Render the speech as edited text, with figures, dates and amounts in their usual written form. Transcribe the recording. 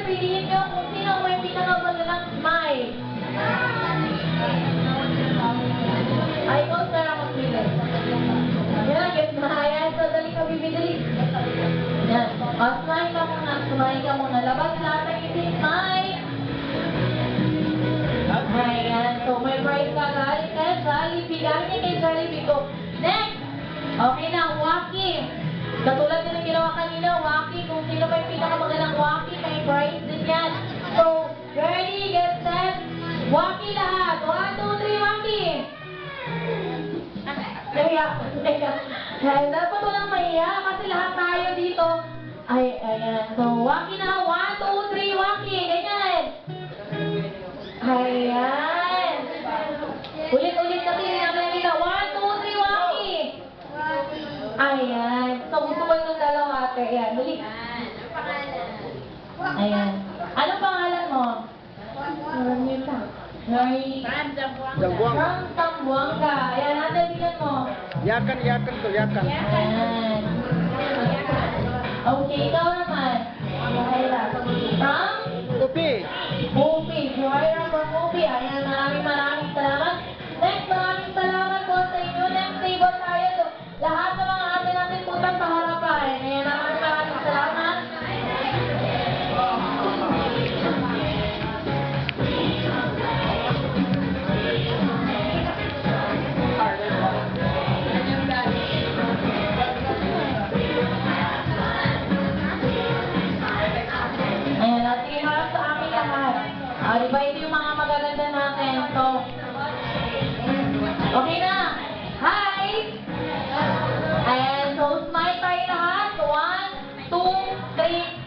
piliin nyo kung sino may pinakamagalang smile. Ay, ikaw na lang magpili. Yan, get na. Ayan, so dali ka, bibidali. Yan. O, smile ka muna. Smile ka muna. Labas lahat ng hindi smile. Ayan. So, may prize ka galing kay Jollibee. Galing niya kay Jollibee ko. Next! Okay na, walkie. Katulad din ang ginawa kanina, walkie. Kung sino may pinakamagalang walkie, may prize din yan. So, ready, get set, walkie lahat. 1, 2, 3, walkie. Dapat walang mahiya kasi lahat tayo dito. Ay, ayan. So, walkie na. 1, 2, 3, walkie. Ganyan. Ayan. Ulit-ulit na tinignan nila. 1, 2, 3, walkie. Ayan. So, gusto ko itong dalawa ate. Ayan. Dali. Ang pangalan? Ayan. Anong pangalan mo? Fran Zamboanga. From Zamboanga. Ayan, ate, tingnan mo. Yakan to, yakan. Ayan. Okay, ikaw naman. Juhaira. From? Upi. Upi. Juhaira from Upi. Ayan, maraming salamat. Next, maraming salamat po sa inyo. Next table tayo. Lahat ng mga ate natin punta sa harapan. Ayan, maraming salamat. Ayan, at sige harap sa amin lahat. Diba ito yung mga magaganda natin. So, okay na. Hi! Ayan, so smile tayo lahat. 1, 2, 3,